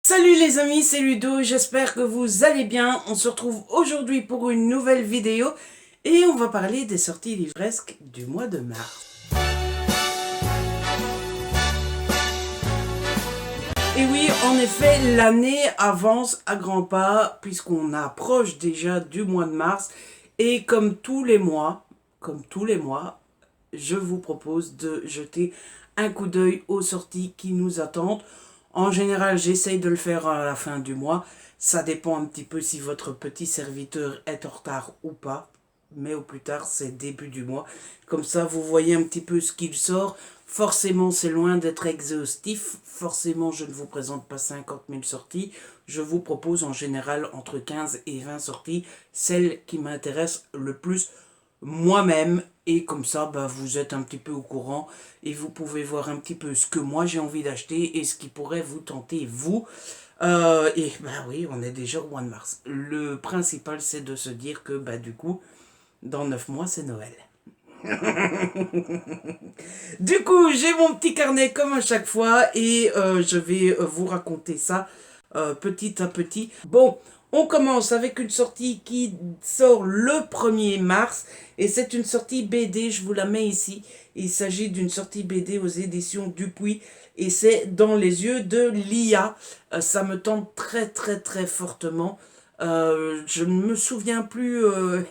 Salut les amis, c'est Ludo, j'espère que vous allez bien. On se retrouve aujourd'hui pour une nouvelle vidéo et on va parler des sorties livresques du mois de mars. Et oui, en effet, l'année avance à grands pas puisqu'on approche déjà du mois de mars et comme tous les mois, je vous propose de jeter un coup d'œil aux sorties qui nous attendent. En général, j'essaye de le faire à la fin du mois. Ça dépend un petit peu si votre petit serviteur est en retard ou pas. Mais au plus tard, c'est début du mois. Comme ça, vous voyez un petit peu ce qu'il sort. Forcément, c'est loin d'être exhaustif. Forcément, je ne vous présente pas 50 000 sorties. Je vous propose en général entre 15 et 20 sorties. Celles qui m'intéressent le plus moi-même, et comme ça vous êtes un petit peu au courant et vous pouvez voir un petit peu ce que moi j'ai envie d'acheter et ce qui pourrait vous tenter vous. Et oui, on est déjà au mois de mars. Le principal, c'est de se dire que du coup dans 9 mois c'est Noël. Du coup, j'ai mon petit carnet comme à chaque fois et je vais vous raconter ça petit à petit. Bon, on commence avec une sortie qui sort le 1er mars et c'est une sortie BD, je vous la mets ici. Il s'agit d'une sortie BD aux éditions Dupuis et c'est Dans les yeux de Lia. Ça me tente très très très fortement. Je ne me souviens plus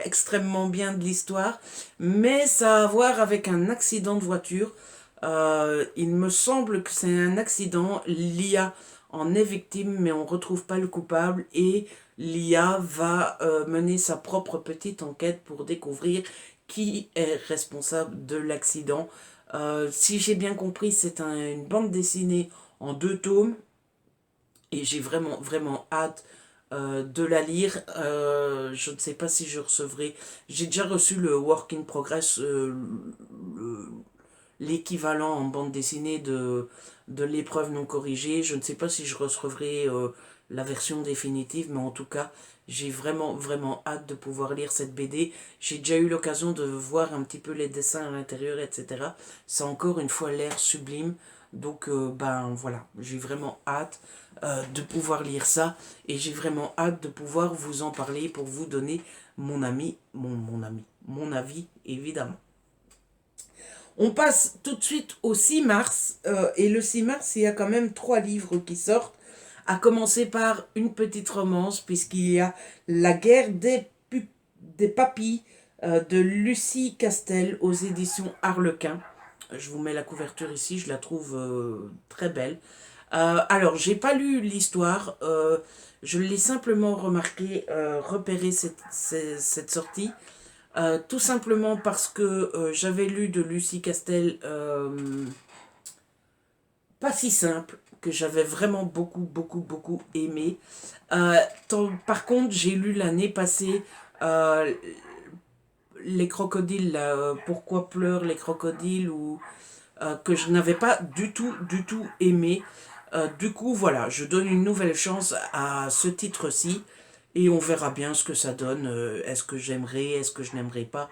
extrêmement bien de l'histoire, mais ça a à voir avec un accident de voiture. Il me semble que c'est un accident. L'IA en est victime, mais on ne retrouve pas le coupable. Et l'IA va mener sa propre petite enquête pour découvrir qui est responsable de l'accident. Si j'ai bien compris, c'est une bande dessinée en 2 tomes. Et j'ai vraiment, vraiment hâte de la lire. Je ne sais pas si je recevrai. J'ai déjà reçu le Work in Progress, l'équivalent en bande dessinée de l'épreuve non corrigée. Je ne sais pas si je recevrai la version définitive, mais en tout cas, j'ai vraiment, vraiment hâte de pouvoir lire cette BD. J'ai déjà eu l'occasion de voir un petit peu les dessins à l'intérieur, etc. Ça a encore une fois l'air sublime. Donc, voilà, j'ai vraiment hâte de pouvoir lire ça et j'ai vraiment hâte de pouvoir vous en parler pour vous donner mon avis, évidemment. On passe tout de suite au 6 mars. Et le 6 mars, il y a quand même 3 livres qui sortent. À commencer par une petite romance, puisqu'il y a La guerre des papilles de Lucie Castel aux éditions Harlequin. Je vous mets la couverture ici, je la trouve très belle. Alors, j'ai pas lu l'histoire, je l'ai simplement remarqué, repéré cette sortie. Tout simplement parce que j'avais lu de Lucie Castel pas si simple, que j'avais vraiment beaucoup, beaucoup, beaucoup aimé. Par contre, j'ai lu l'année passée euh, Les crocodiles, là, Pourquoi pleurent les crocodiles, ou que je n'avais pas du tout, du tout aimé. Du coup, voilà, je donne une nouvelle chance à ce titre-ci et on verra bien ce que ça donne. Est-ce que j'aimerais, est-ce que je n'aimerais pas?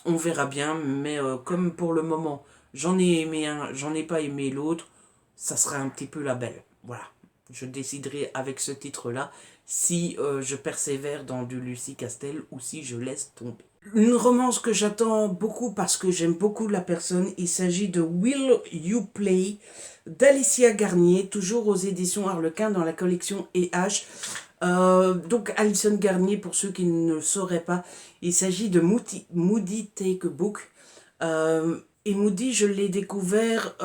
On verra bien, mais comme pour le moment, j'en ai aimé un, j'en ai pas aimé l'autre, ça sera un petit peu la belle. Voilà. Je déciderai avec ce titre-là si je persévère dans du Lucie Castel ou si je laisse tomber. Une romance que j'attends beaucoup parce que j'aime beaucoup la personne, il s'agit de Will You Play d'Alicia Garnier, toujours aux éditions Harlequin dans la collection EH. Donc Alison Garnier, pour ceux qui ne le sauraient pas, il s'agit de Moody Take a Book. Et Moody, je l'ai découvert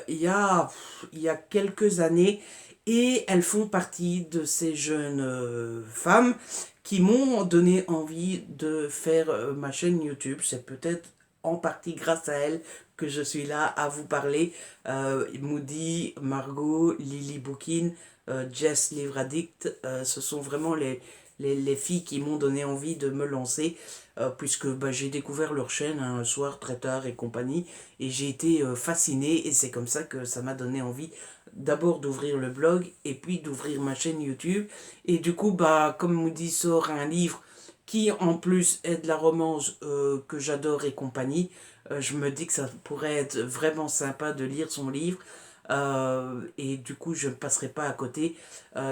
il y a quelques années et elles font partie de ces jeunes femmes qui m'ont donné envie de faire ma chaîne YouTube. C'est peut-être en partie grâce à elles que je suis là à vous parler. Moody, Margot, Lily Bookin, Jess Livre Addict, ce sont vraiment les filles qui m'ont donné envie de me lancer, puisque j'ai découvert leur chaîne un soir très tard et compagnie, et j'ai été fasciné, et c'est comme ça que ça m'a donné envie d'abord d'ouvrir le blog, et puis d'ouvrir ma chaîne YouTube, et du coup, comme Moody sort un livre qui en plus est de la romance que j'adore et compagnie, je me dis que ça pourrait être vraiment sympa de lire son livre. Et du coup, je ne passerai pas à côté.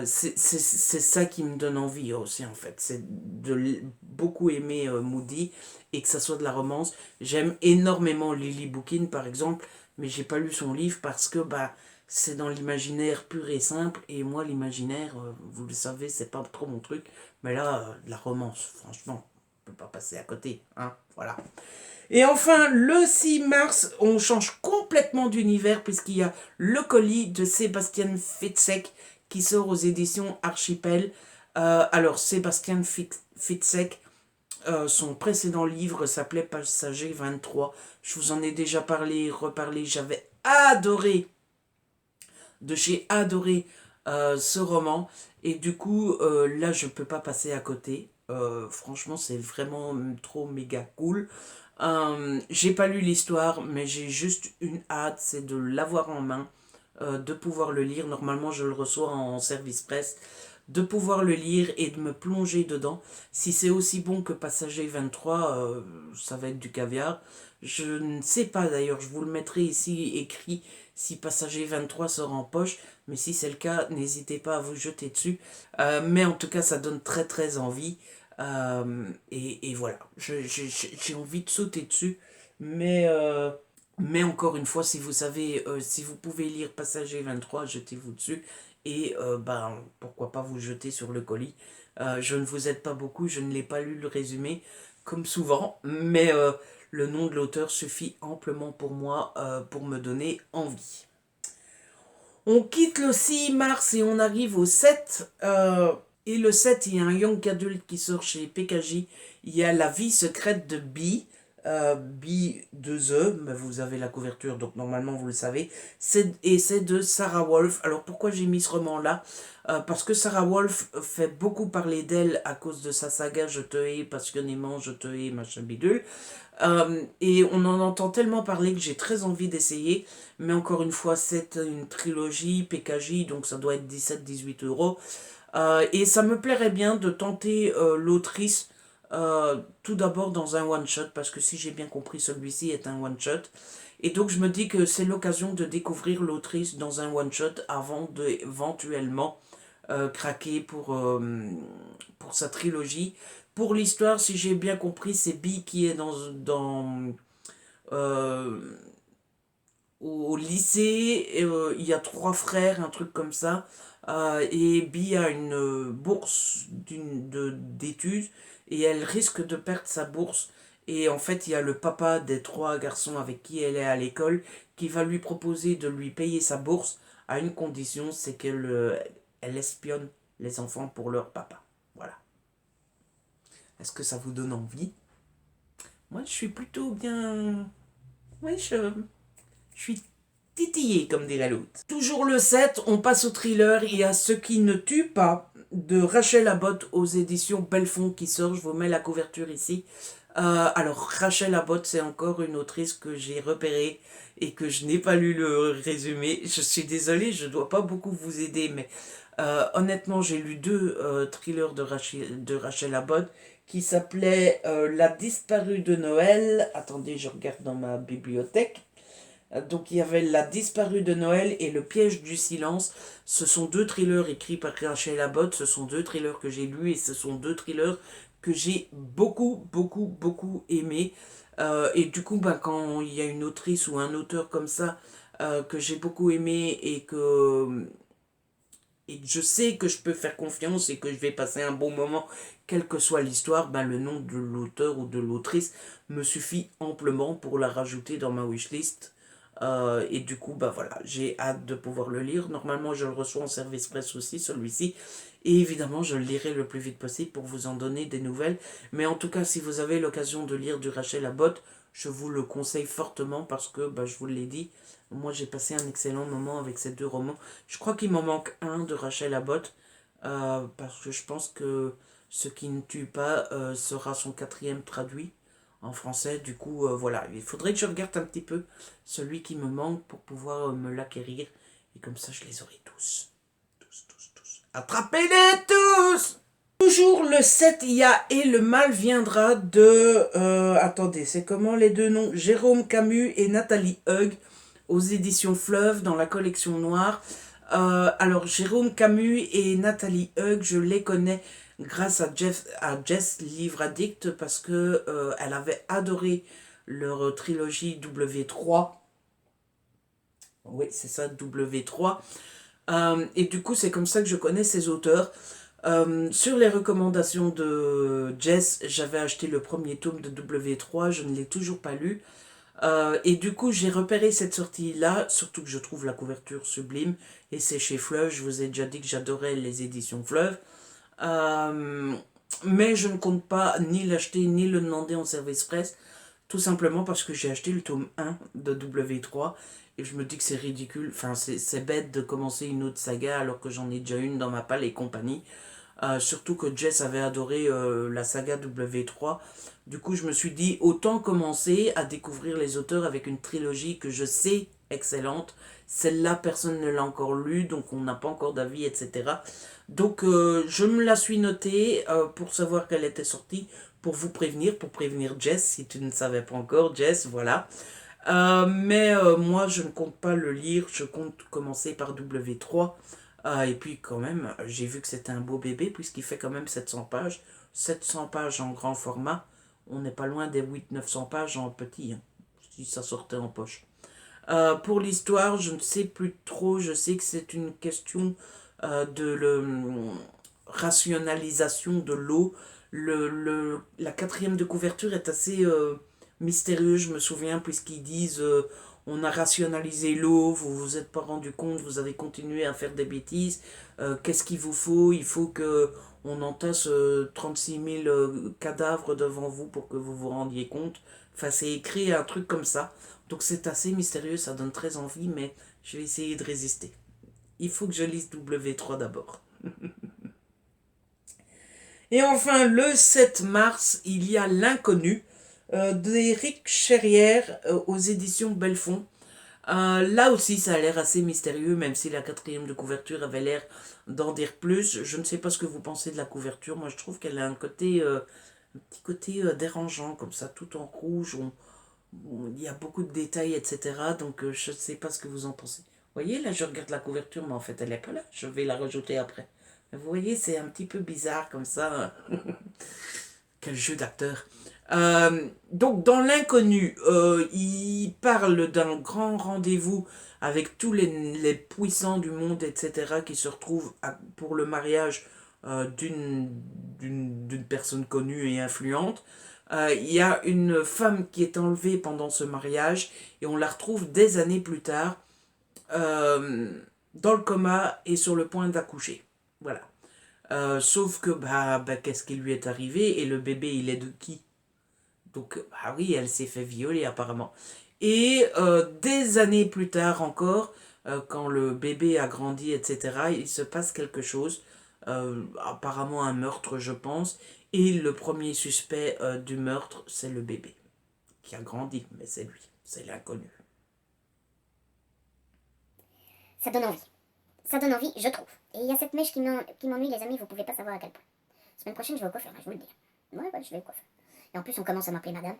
C'est ça qui me donne envie aussi, en fait. C'est de beaucoup aimer Moody et que ça soit de la romance. J'aime énormément Lily Bookin, par exemple, mais j'ai pas lu son livre parce que bah, c'est dans l'imaginaire pur et simple. Et moi, l'imaginaire, vous le savez, c'est pas trop mon truc. Mais là, la romance, franchement, on peut pas passer à côté. Hein, voilà. Et enfin, le 6 mars, on change complètement d'univers puisqu'il y a Le colis de Sébastien Fitzek qui sort aux éditions Archipel. Alors, Sébastien Fitzek, son précédent livre s'appelait Passager 23. Je vous en ai déjà parlé, reparlé. J'avais adoré, j'ai adoré ce roman. Et du coup, là, je ne peux pas passer à côté. Franchement, c'est vraiment trop méga cool. J'ai pas lu l'histoire, mais j'ai juste une hâte, c'est de l'avoir en main, de pouvoir le lire. Normalement, je le reçois en service presse, de pouvoir le lire et de me plonger dedans. Si c'est aussi bon que Passager 23, ça va être du caviar. Je ne sais pas d'ailleurs, je vous le mettrai ici écrit si Passager 23 sort en poche, mais si c'est le cas, n'hésitez pas à vous jeter dessus. Mais en tout cas, ça donne très très envie. Et voilà, j'ai envie de sauter dessus, mais encore une fois, si vous savez, si vous pouvez lire Passager 23, jetez-vous dessus, et ben, pourquoi pas vous jeter sur le colis. Je ne vous aide pas beaucoup, je ne l'ai pas lu le résumé, comme souvent, mais le nom de l'auteur suffit amplement pour moi, pour me donner envie. On quitte le 6 mars et on arrive au 7. Et le 7, il y a un young adult qui sort chez PKJ. Il y a La vie secrète de Bee. Bee 2E, mais vous avez la couverture, donc normalement vous le savez. Et c'est de Sarah Wolf. Alors pourquoi j'ai mis ce roman-là? Parce que Sarah Wolf fait beaucoup parler d'elle à cause de sa saga Je te hais passionnément, je te hais, machin bidule. Et on en entend tellement parler que j'ai très envie d'essayer. Mais encore une fois, c'est une trilogie PKJ, donc ça doit être 17-18 euros. Et ça me plairait bien de tenter l'autrice tout d'abord dans un one-shot, parce que si j'ai bien compris, celui-ci est un one-shot. Et donc je me dis que c'est l'occasion de découvrir l'autrice dans un one-shot avant d'éventuellement craquer pour sa trilogie. Pour l'histoire, si j'ai bien compris, c'est Bee qui est euh, au lycée. Il y a trois frères, un truc comme ça. Et Bee a une bourse d'études et elle risque de perdre sa bourse. Et en fait, il y a le papa des trois garçons avec qui elle est à l'école qui va lui proposer de lui payer sa bourse à une condition, c'est elle espionne les enfants pour leur papa. Voilà. Est-ce que ça vous donne envie? Moi, je suis plutôt bien... Oui, je suis titillé, comme dirait l'autre. Toujours le 7, on passe au thriller. Il y a Ce qui ne tue pas de Rachel Abbott aux éditions Belfond qui sort. Je vous mets la couverture ici. Alors, Rachel Abbott, c'est encore une autrice que j'ai repérée et que je n'ai pas lu le résumé. Je suis désolée, je ne dois pas beaucoup vous aider, mais honnêtement, j'ai lu deux thrillers de Rachel Abbott qui s'appelaient La disparue de Noël. Attendez, je regarde dans ma bibliothèque. Donc il y avait La disparue de Noël et Le piège du silence. Ce sont deux thrillers écrits par Rachel Abbott. Ce sont deux thrillers que j'ai lus et ce sont deux thrillers que j'ai beaucoup, beaucoup, beaucoup aimés. Et du coup, ben, quand il y a une autrice ou un auteur comme ça que j'ai beaucoup aimé et que je sais que je peux faire confiance et que je vais passer un bon moment, quelle que soit l'histoire, ben, le nom de l'auteur ou de l'autrice me suffit amplement pour la rajouter dans ma wishlist. Et du coup, bah voilà, j'ai hâte de pouvoir le lire. Normalement, je le reçois en service presse aussi, celui-ci. Et évidemment, je le lirai le plus vite possible pour vous en donner des nouvelles. Mais en tout cas, si vous avez l'occasion de lire du Rachel Abbott, je vous le conseille fortement parce que, bah, je vous l'ai dit, moi j'ai passé un excellent moment avec ces deux romans. Je crois qu'il m'en manque un de Rachel Abbott parce que je pense que Ce qui ne tue pas sera son quatrième traduit en français. Du coup, voilà, il faudrait que je regarde un petit peu celui qui me manque pour pouvoir me l'acquérir. Et comme ça, je les aurai tous. Tous, tous, tous. Attrapez-les tous! Toujours le 7, il y a Et le mal viendra de... attendez, c'est comment les deux noms? Jérôme Camus et Nathalie Hug. aux éditions Fleuve dans la collection noire. Alors Jérôme Camus et Nathalie Hug, je les connais grâce à Jess Livre Addict parce que elle avait adoré leur trilogie W3. Oui, c'est ça, W3. Et du coup, c'est comme ça que je connais ces auteurs. Sur les recommandations de Jess, j'avais acheté le premier tome de W3, je ne l'ai toujours pas lu. Et du coup, j'ai repéré cette sortie-là, surtout que je trouve la couverture sublime. Et c'est chez Fleuve, je vous ai déjà dit que j'adorais les éditions Fleuve. Euh, mais je ne compte pas ni l'acheter ni le demander en service presse, tout simplement parce que j'ai acheté le tome 1 de W3 et je me dis que c'est ridicule, enfin c'est bête de commencer une autre saga alors que j'en ai déjà une dans ma palle et compagnie. Surtout que Jess avait adoré la saga W3. Du coup, je me suis dit, autant commencer à découvrir les auteurs avec une trilogie que je sais excellente. Celle-là, personne ne l'a encore lue, donc on n'a pas encore d'avis, etc. Donc, je me la suis notée pour savoir qu'elle était sortie, pour prévenir Jess, si tu ne savais pas encore, Jess, voilà. Mais moi, je ne compte pas le lire, je compte commencer par W3. Et puis quand même, j'ai vu que c'était un beau bébé puisqu'il fait quand même 700 pages. 700 pages en grand format. On n'est pas loin des 800-900 pages en petit, hein, si ça sortait en poche. Pour l'histoire, je ne sais plus trop. Je sais que c'est une question rationalisation de l'eau. La quatrième de couverture est assez mystérieuse, je me souviens, puisqu'ils disent on a rationalisé l'eau, vous vous êtes pas rendu compte, vous avez continué à faire des bêtises. Qu'est-ce qu'il vous faut? Il faut que on entasse 36 000 cadavres devant vous pour que vous vous rendiez compte. Enfin, c'est écrit un truc comme ça. Donc c'est assez mystérieux, ça donne très envie, mais je vais essayer de résister. Il faut que je lise W3 d'abord. Et enfin, le 7 mars, il y a L'Inconnu d'Éric Cherrière aux éditions Belfond. Là aussi, ça a l'air assez mystérieux, même si la quatrième de couverture avait l'air d'en dire plus. Je ne sais pas ce que vous pensez de la couverture. Moi, je trouve qu'elle a un petit côté dérangeant, comme ça, tout en rouge. Il y a beaucoup de détails, etc. Donc, je ne sais pas ce que vous en pensez. Vous voyez, là, je regarde la couverture, mais en fait, elle n'est pas là. Je vais la rajouter après. Mais vous voyez, c'est un petit peu bizarre comme ça. Quel jeu d'acteur. Donc, dans l'inconnu, il parle d'un grand rendez-vous avec tous les puissants du monde, etc., qui se retrouvent pour le mariage d'une personne connue et influente. Il y a une femme qui est enlevée pendant ce mariage et on la retrouve des années plus tard euh, dans le coma et sur le point d'accoucher. Voilà. Sauf que, qu'est-ce qui lui est arrivé? Et le bébé, il est de qui? Donc, bah oui, elle s'est fait violer apparemment. Et des années plus tard encore, quand le bébé a grandi, etc., il se passe quelque chose. Apparemment un meurtre, je pense. Et le premier suspect du meurtre, c'est le bébé qui a grandi, mais c'est lui, c'est l'inconnu. Ça donne envie. Ça donne envie, je trouve. Et il y a cette mèche qui m'ennuie, les amis, vous pouvez pas savoir à quel point. Semaine prochaine, je vais au coiffeur, hein, je vous le dis. Ouais, je vais au coiffeur. Et en plus, on commence à m'appeler madame.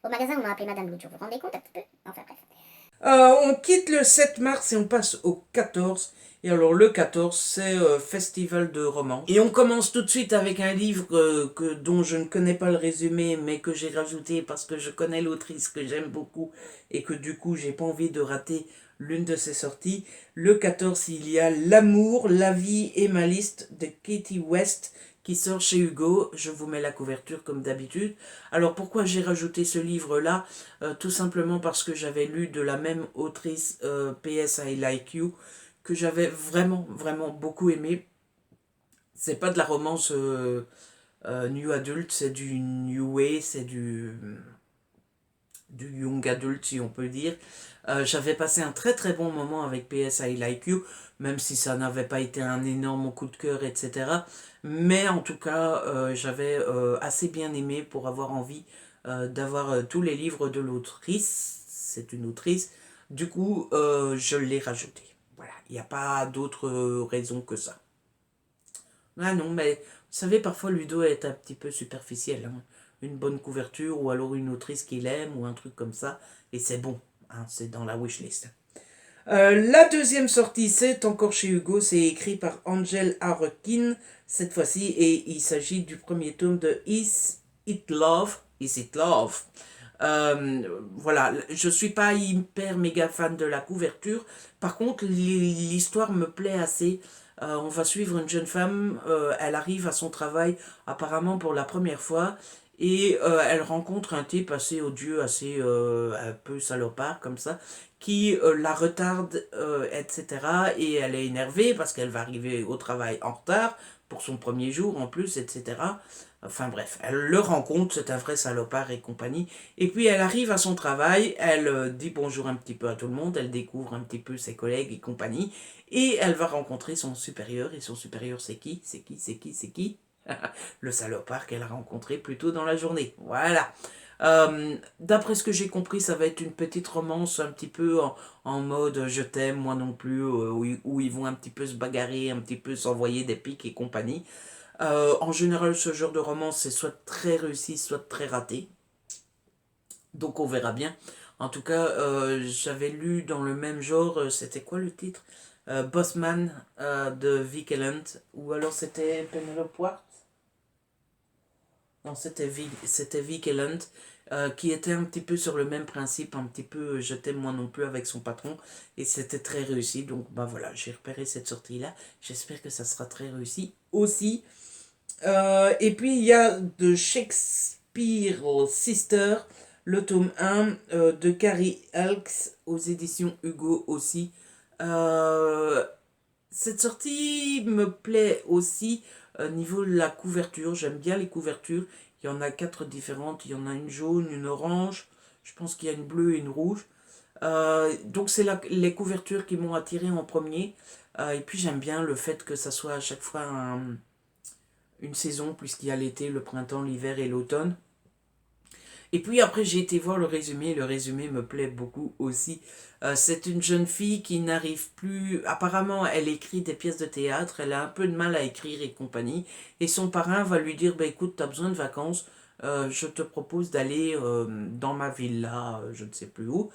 Au magasin, on m'a appelé madame l'autre jour. Vous vous rendez compte un petit peu? Enfin, bref. On quitte le 7 mars et on passe au 14. Et alors le 14, c'est Festival de romance. Et on commence tout de suite avec un livre dont je ne connais pas le résumé, mais que j'ai rajouté parce que je connais l'autrice que j'aime beaucoup et que du coup j'ai pas envie de rater l'une de ses sorties. Le 14, il y a L'amour, la vie et ma liste de Katie West qui sort chez Hugo. Je vous mets la couverture comme d'habitude. Alors pourquoi j'ai rajouté ce livre-là? Tout simplement parce que j'avais lu de la même autrice PS I Like You que j'avais vraiment vraiment beaucoup aimé. C'est pas de la romance new adult, c'est du new way, c'est du young adult si on peut dire. J'avais passé un très très bon moment avec PS I Like You, même si ça n'avait pas été un énorme coup de cœur, etc. Mais en tout cas, j'avais assez bien aimé pour avoir envie d'avoir tous les livres de l'autrice. C'est une autrice. Du coup, je l'ai rajouté. Voilà, il n'y a pas d'autre raison que ça. Ah non, mais vous savez, parfois Ludo est un petit peu superficiel, hein. Une bonne couverture ou alors une autrice qu'il aime ou un truc comme ça. Et c'est bon, hein, c'est dans la wishlist. La deuxième sortie, c'est encore chez Hugo, c'est écrit par Angel Arkin cette fois-ci, et il s'agit du premier tome de Is It Love? Is It Love? Voilà, je suis pas hyper méga fan de la couverture. Par contre, l'histoire me plaît assez. On va suivre une jeune femme, elle arrive à son travail apparemment pour la première fois et elle rencontre un type assez odieux, assez un peu salopard comme ça, qui la retarde, etc. Et elle est énervée parce qu'elle va arriver au travail en retard pour son premier jour en plus, etc. Enfin bref, elle le rencontre, c'est un vrai salopard et compagnie. Et puis elle arrive à son travail, elle dit bonjour un petit peu à tout le monde, elle découvre un petit peu ses collègues et compagnie, et elle va rencontrer son supérieur, et son supérieur c'est qui? C'est qui? C'est qui? C'est qui? Le salopard qu'elle a rencontré plus tôt dans la journée. Voilà. D'après ce que j'ai compris, ça va être une petite romance un petit peu en mode je t'aime, moi non plus, où ils vont un petit peu se bagarrer, un petit peu s'envoyer des pics et compagnie. En général, ce genre de romance, c'est soit très réussi, soit très raté. Donc on verra bien. En tout cas, j'avais lu dans le même genre, c'était quoi le titre? Bossman de Vic Elland, ou alors c'était Penelope Ward? Non, c'était Vic Elland, qui était un petit peu sur le même principe, un petit peu je t'aime moi non plus avec son patron, et c'était très réussi. Donc bah voilà, j'ai repéré cette sortie-là. J'espère que ça sera très réussi aussi. Et puis il y a The Shakespeare Sister, le tome 1 de Carrie Elks aux éditions Hugo aussi. Euh, Cette sortie me plaît aussi au niveau de la couverture. J'aime bien les couvertures. Il y en a 4 différentes. Il y en a une jaune, une orange. Je pense qu'il y a une bleue et une rouge. Donc c'est les couvertures qui m'ont attiré en premier. Et puis j'aime bien le fait que ça soit à chaque fois une saison, puisqu'il y a l'été, le printemps, l'hiver et l'automne. Et puis après, j'ai été voir le résumé. Le résumé me plaît beaucoup aussi. C'est une jeune fille qui n'arrive plus. Apparemment, elle écrit des pièces de théâtre. Elle a un peu de mal à écrire et compagnie. Et son parrain va lui dire bah, écoute, tu as besoin de vacances. Je te propose d'aller dans ma villa, je ne sais plus où.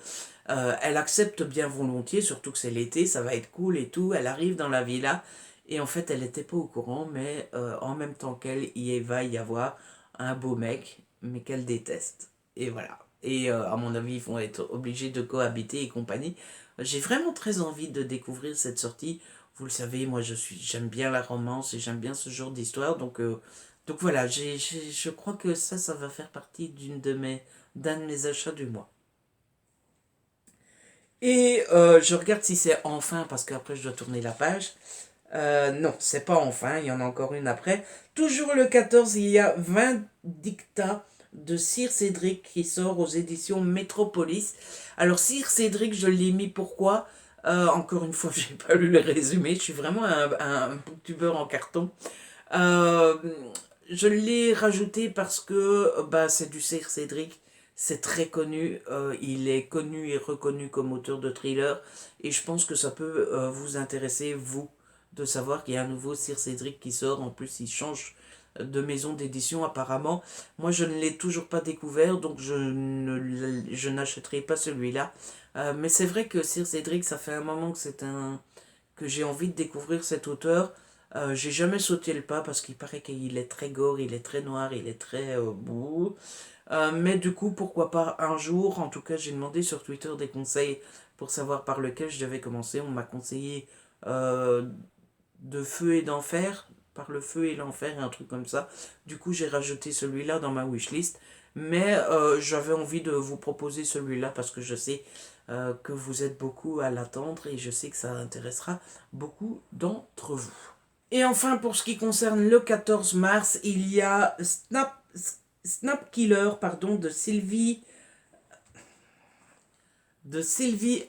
Elle accepte bien volontiers, surtout que c'est l'été, ça va être cool et tout. Elle arrive dans la villa. Et en fait, elle n'était pas au courant, mais en même temps qu'elle, il va y avoir un beau mec, mais qu'elle déteste. Et voilà. Et à mon avis, ils vont être obligés de cohabiter et compagnie. J'ai vraiment très envie de découvrir cette sortie. Vous le savez, moi j'aime bien la romance et j'aime bien ce genre d'histoire. Donc voilà, je crois que ça va faire partie d'un de mes achats du mois. Et je regarde si c'est enfin, parce qu'après je dois tourner la page. Non, c'est pas enfin, il y en a encore une après. Toujours le 14, il y a 20 dictats de Sir Cédric qui sort aux éditions Métropolis. Alors Sir Cédric, je l'ai mis pourquoi? Encore une fois, j'ai pas lu le résumé, je suis vraiment un booktubeur en carton. Euh, je l'ai rajouté parce que bah, c'est du Sir Cédric, c'est très connu, il est connu et reconnu comme auteur de thriller, et je pense que ça peut vous intéresser, vous, de savoir qu'il y a un nouveau Sir Cédric qui sort. En plus, il change de maison d'édition apparemment. Moi, je ne l'ai toujours pas découvert, donc je n'achèterai pas celui-là. Mais c'est vrai que Sir Cédric, ça fait un moment que j'ai envie de découvrir cet auteur. J'ai jamais sauté le pas parce qu'il paraît qu'il est très gore, il est très noir, il est très bouh. Mais du coup, pourquoi pas un jour. En tout cas, j'ai demandé sur Twitter des conseils pour savoir par lequel je devais commencer. On m'a conseillé euh, de Feu et d'Enfer, par le Feu et l'Enfer, un truc comme ça. Du coup, j'ai rajouté celui-là dans ma wishlist. Mais j'avais envie de vous proposer celui-là parce que je sais que vous êtes beaucoup à l'attendre et je sais que ça intéressera beaucoup d'entre vous. Et enfin, pour ce qui concerne le 14 mars, il y a Snap Killer, pardon, de Sylvie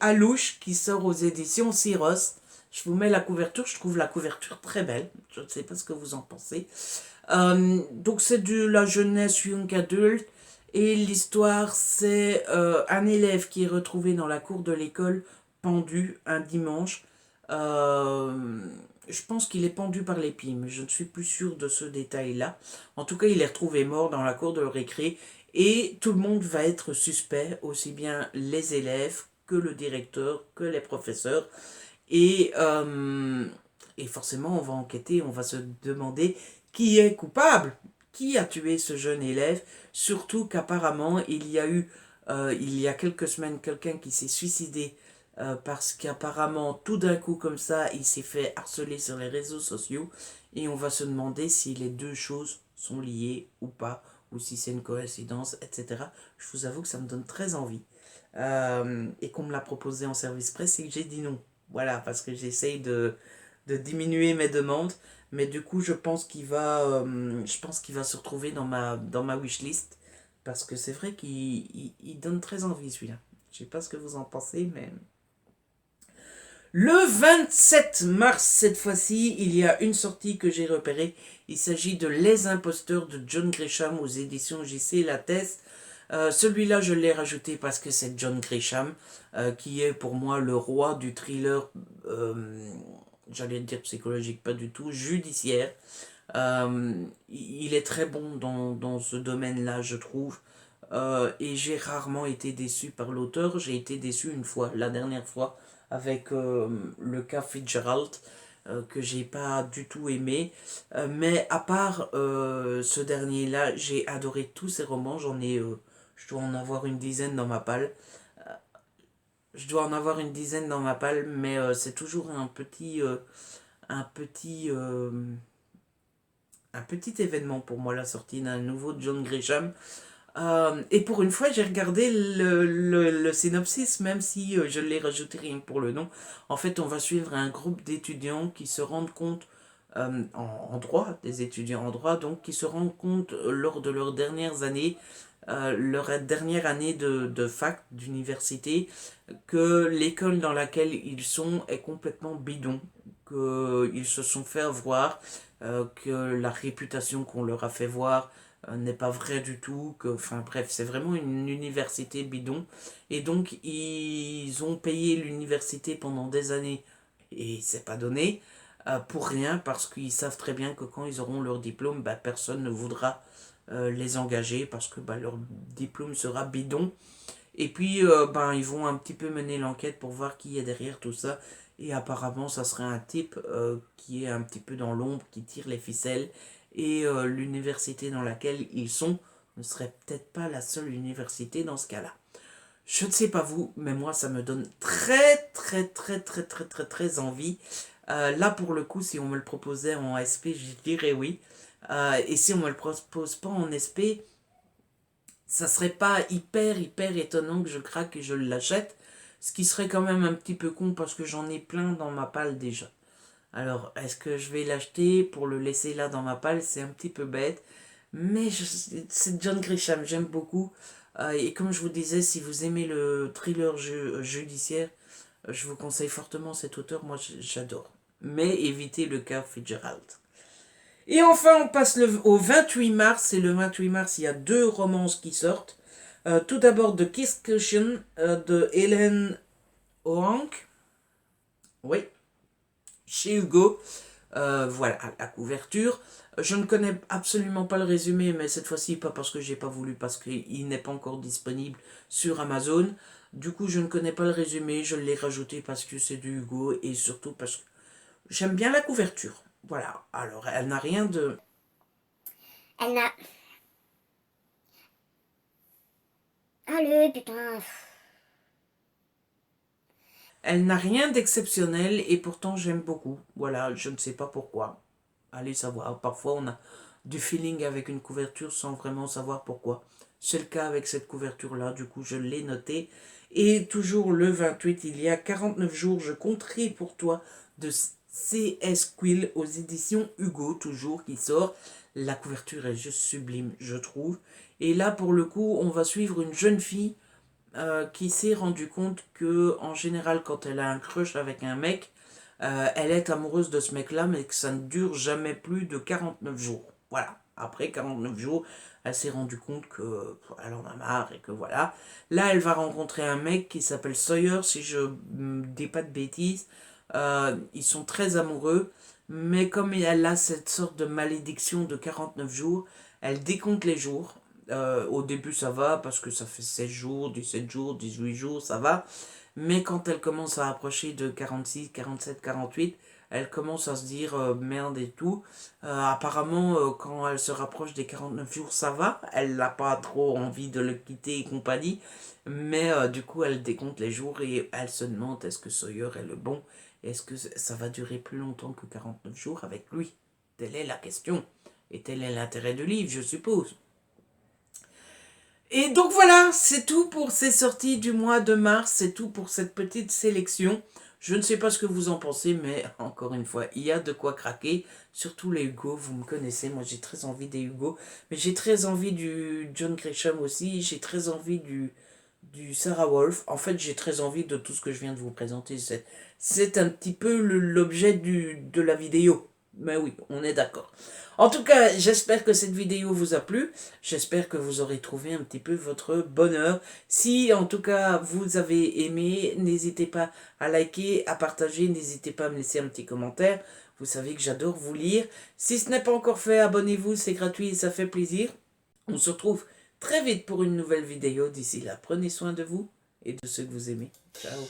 Alouche qui sort aux éditions Syros. Je vous mets la couverture, je trouve la couverture très belle. Je ne sais pas ce que vous en pensez. Donc c'est de la jeunesse young adulte et l'histoire c'est un élève qui est retrouvé dans la cour de l'école pendu un dimanche. Euh, je pense qu'il est pendu par les pieds, mais je ne suis plus sûr de ce détail-là. En tout cas, il est retrouvé mort dans la cour de récré et tout le monde va être suspect, aussi bien les élèves que le directeur, que les professeurs. Et forcément, on va enquêter, on va se demander qui est coupable, qui a tué ce jeune élève, surtout qu'apparemment, il y a quelques semaines, quelqu'un qui s'est suicidé parce qu'apparemment, tout d'un coup, comme ça, il s'est fait harceler sur les réseaux sociaux, et on va se demander si les deux choses sont liées ou pas, ou si c'est une coïncidence, etc. Je vous avoue que ça me donne très envie. Et qu'on me l'a proposé en service presse et que j'ai dit non. Voilà, parce que j'essaye de diminuer mes demandes. Mais du coup, je pense qu'il va se retrouver dans ma wishlist. Parce que c'est vrai qu'il donne très envie celui-là. Je sais pas ce que vous en pensez, mais... Le 27 mars, cette fois-ci, il y a une sortie que j'ai repérée. Il s'agit de Les Imposteurs de John Grisham aux éditions JC Lattès. Celui-là, je l'ai rajouté parce que c'est John Grisham, qui est pour moi le roi du thriller, j'allais dire psychologique, pas du tout, judiciaire. Il est très bon dans ce domaine-là, je trouve. Et j'ai rarement été déçu par l'auteur. J'ai été déçu une fois, la dernière fois, avec le cas Fitzgerald, que j'ai pas du tout aimé. Mais à part ce dernier-là, j'ai adoré tous ces romans. Je dois en avoir une dizaine dans ma palle. Je dois en avoir une dizaine dans ma palle, mais c'est toujours un petit, euh, un petit événement pour moi, la sortie d'un nouveau John Grisham. Et pour une fois, j'ai regardé le synopsis, même si je l'ai rajouté rien que pour le nom. En fait, on va suivre un groupe d'étudiants qui se rendent compte, en droit, des étudiants en droit, donc qui se rendent compte lors de leurs dernières années, leur dernière année de fac, d'université, que l'école dans laquelle ils sont est complètement bidon, qu'ils se sont fait avoir, que la réputation qu'on leur a fait voir n'est pas vrai du tout, que, enfin bref, c'est vraiment une université bidon. Et donc, ils ont payé l'université pendant des années et c'est pas donné pour rien parce qu'ils savent très bien que quand ils auront leur diplôme, bah, personne ne voudra les engager parce que bah, leur diplôme sera bidon. Et puis, ben, ils vont un petit peu mener l'enquête pour voir qui est derrière tout ça. Et apparemment, ça serait un type qui est un petit peu dans l'ombre, qui tire les ficelles. Et l'université dans laquelle ils sont ne serait peut-être pas la seule université dans ce cas-là. Je ne sais pas vous, mais moi, ça me donne très envie. Là, pour le coup, si on me le proposait en SP, je dirais oui. Et si on me le propose pas en SP, ça serait pas hyper étonnant que je craque et je l'achète, ce qui serait quand même un petit peu con parce que j'en ai plein dans ma palle déjà. Alors, est-ce que je vais l'acheter pour le laisser là dans ma palle? C'est un petit peu bête, mais c'est John Grisham, j'aime beaucoup. Et comme je vous disais, si vous aimez le thriller judiciaire, je vous conseille fortement cet auteur, moi j'adore. Mais évitez le cas Fitzgerald. Et enfin, on passe au 28 mars. Et le 28 mars, il y a deux romances qui sortent. Tout d'abord, The Kiss Cushion de Hélène Orank. Oui, chez Hugo. Voilà, la couverture. Je ne connais absolument pas le résumé, mais cette fois-ci, pas parce que j'ai pas voulu, parce qu'il n'est pas encore disponible sur Amazon. Du coup, je ne connais pas le résumé. Je l'ai rajouté parce que c'est du Hugo et surtout parce que j'aime bien la couverture. Voilà, alors elle n'a rien de... Elle n'a... Allez, putain. Elle n'a rien d'exceptionnel et pourtant j'aime beaucoup. Voilà, je ne sais pas pourquoi. Allez savoir, parfois on a du feeling avec une couverture sans vraiment savoir pourquoi. C'est le cas avec cette couverture-là, du coup je l'ai noté. Et toujours le 28, il y a 49 jours, je compterai pour toi de C.S. Quill aux éditions Hugo, toujours, qui sort. La couverture est juste sublime, je trouve. Et là, pour le coup, on va suivre une jeune fille qui s'est rendu compte que en général quand elle a un crush avec un mec, elle est amoureuse de ce mec-là, mais que ça ne dure jamais plus de 49 jours. Voilà. Après 49 jours, elle s'est rendue compte que elle en a marre et que voilà. Là, elle va rencontrer un mec qui s'appelle Sawyer, si je ne dis pas de bêtises. Ils sont très amoureux, mais comme elle a cette sorte de malédiction de 49 jours, elle décompte les jours. Au début, ça va parce que ça fait 16 jours, 17 jours, 18 jours, ça va. mais quand elle commence à approcher de 46, 47, 48, elle commence à se dire merde et tout. Apparemment, quand elle se rapproche des 49 jours, ça va. Elle n'a pas trop envie de le quitter et compagnie. Mais du coup, elle décompte les jours et elle se demande est-ce que Sawyer est le bon? Est-ce que ça va durer plus longtemps que 49 jours avec lui? Telle est la question. Et tel est l'intérêt du livre, je suppose. Et donc voilà, c'est tout pour ces sorties du mois de mars, c'est tout pour cette petite sélection. Je ne sais pas ce que vous en pensez, mais encore une fois, il y a de quoi craquer. Surtout les Hugo, vous me connaissez, moi j'ai très envie des Hugo. Mais j'ai très envie du John Grisham aussi, j'ai très envie du Sarah Wolf. En fait, j'ai très envie de tout ce que je viens de vous présenter. C'est un petit peu l'objet de la vidéo. Mais oui, on est d'accord. En tout cas, j'espère que cette vidéo vous a plu. J'espère que vous aurez trouvé un petit peu votre bonheur. Si en tout cas vous avez aimé, n'hésitez pas à liker, à partager, n'hésitez pas à me laisser un petit commentaire. Vous savez que j'adore vous lire. Si ce n'est pas encore fait, abonnez-vous, c'est gratuit et ça fait plaisir. On se retrouve très vite pour une nouvelle vidéo. D'ici là, prenez soin de vous et de ceux que vous aimez. Ciao.